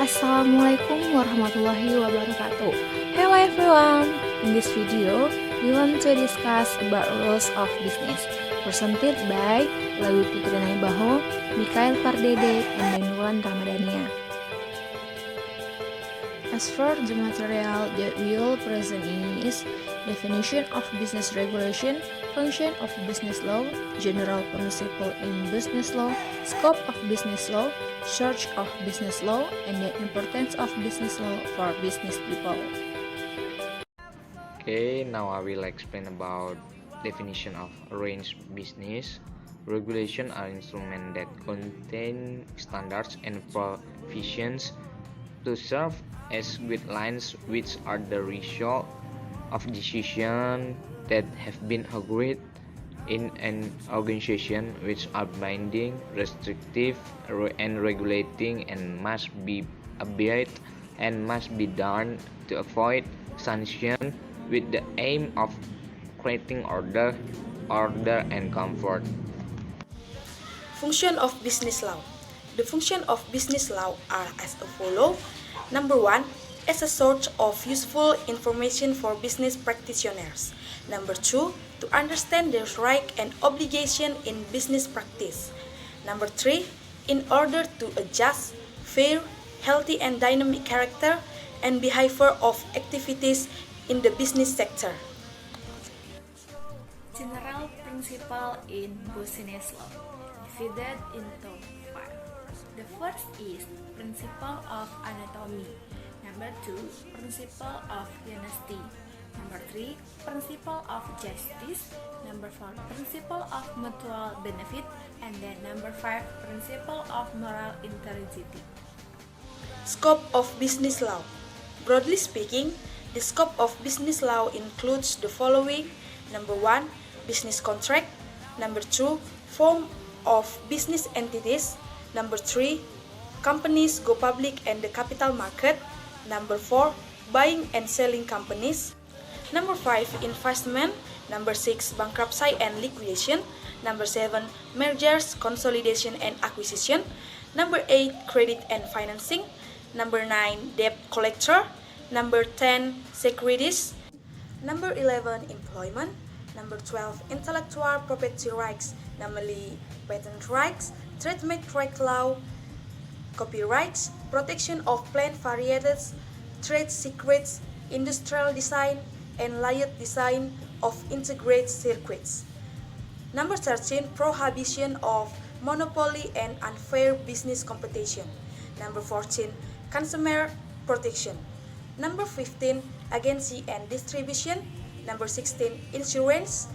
Assalamualaikum warahmatullahi wabarakatuh. Hello everyone. In this video, we want to discuss about rules of business, presented by LEWI NAIBAHO, PARDEDE, and then WULAN RAMADANIA. As for the material that we will present is definition of business regulation, function of business law, general principle in business law, scope of business law, search of business law, and the importance of business law for business people. Okay, now I will explain about definition of arranged business. Regulation are instruments that contain standards and provisions to serve as guidelines, which are the result of decisions that have been agreed in an organization, which are binding, restrictive, and regulating, and must be obeyed and must be done to avoid sanction, with the aim of creating order and comfort. Function of business law. The function of business law are as follows. Number 1, as a source of useful information for business practitioners. Number 2, to understand their right and obligation in business practice. Number 3, in order to adjust fair, healthy, and dynamic character and behavior of activities in the business sector. General principle in business law, divided into 5. The first is principle of anatomy. Number 2, principle of honesty. Number 3, principle of justice. Number 4, principle of mutual benefit. And then number 5, principle of moral integrity. Scope of business law. Broadly speaking, the scope of business law includes the following. Number 1, business contract. Number 2, form of business entities. Number 3, companies go public and the capital market. Number 4, buying and selling companies. Number 5, investment. Number 6, bankruptcy and liquidation. Number 7, mergers, consolidation and acquisition. Number 8, credit and financing. Number 9, debt collector. Number 10, securities. Number 11, employment. Number 12, intellectual property rights, namely patent rights, trademark right law, copyrights, protection of plant varieties, trade secrets, industrial design, and layout design of integrated circuits. Number 13, prohibition of monopoly and unfair business competition. Number 14, consumer protection. Number 15, agency and distribution. Number 16, insurance.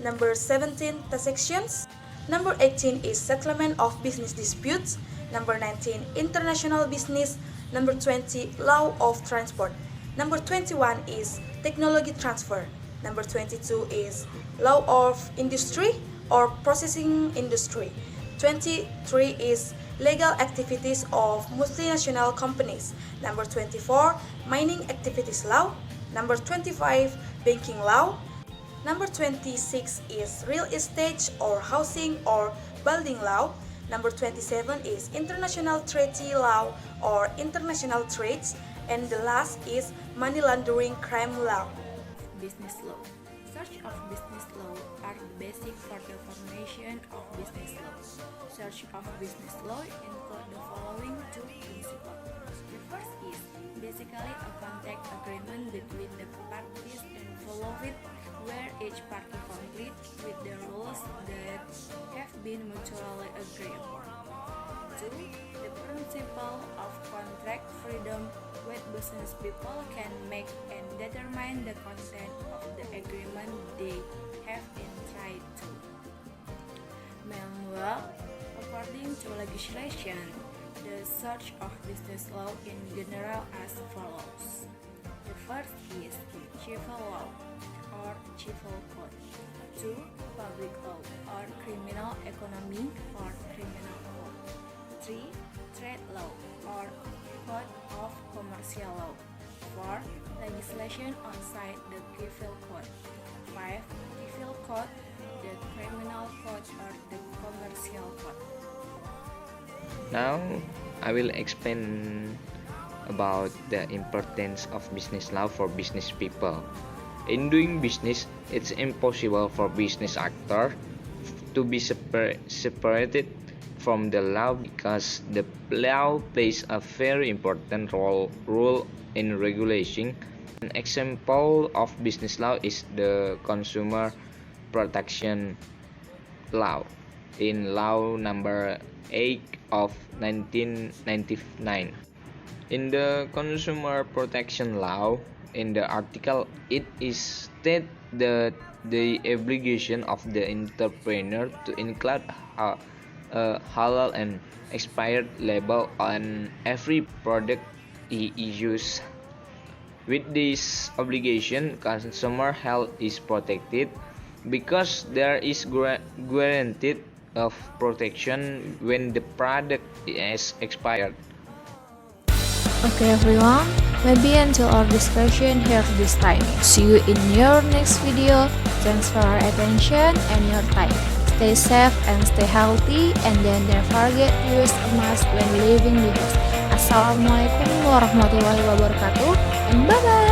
Number 17, transactions. Number 18 is settlement of business disputes. Number 19, international business. Number 20, law of transport. Number 21 is technology transfer. Number 22 is law of industry or processing industry. 23 is legal activities of multinational companies. Number 24, mining activities law. Number 25, banking law. Number 26 is real estate or housing or building law. Number 27 is international treaty law or international trades. And the last is money laundering crime law. Business law. Search of business law are the basic for the formation of business law. Search of business law include the following two principles. The first is basically a contract agreement between the parties involved, where each party completes with the rules that have been mutually agreed upon. 2. The principle of contract freedom, where business people can make and determine the content of the agreement they have entered to. Meanwhile, according to legislation, the search of business law in general as follows. The first is civil law or civil code. 2. Public law or criminal economy or criminal code. 3. Trade law or code of commercial law. 4. Legislation outside the civil code. 5. Civil code, the criminal code or the commercial code. Now I will explain about the importance of business law for business people. In doing business, it's impossible for business actor to be separated from the law because the law plays a very important role in regulation. An example of business law is the Consumer Protection Law in Law number 8 of 1999. In the Consumer Protection Law, in the article, it is stated that the obligation of the entrepreneur to include a halal and expired label on every product he uses. With this obligation, consumer health is protected because there is guaranteed of protection when the product is expired. Okay everyone, maybe until our discussion here this time. See you in your next video. Thanks for your attention and your time. Stay safe and stay healthy, and then never forget to use a mask when leaving the house. Assalamualaikum warahmatullahi wabarakatuh, and bye bye.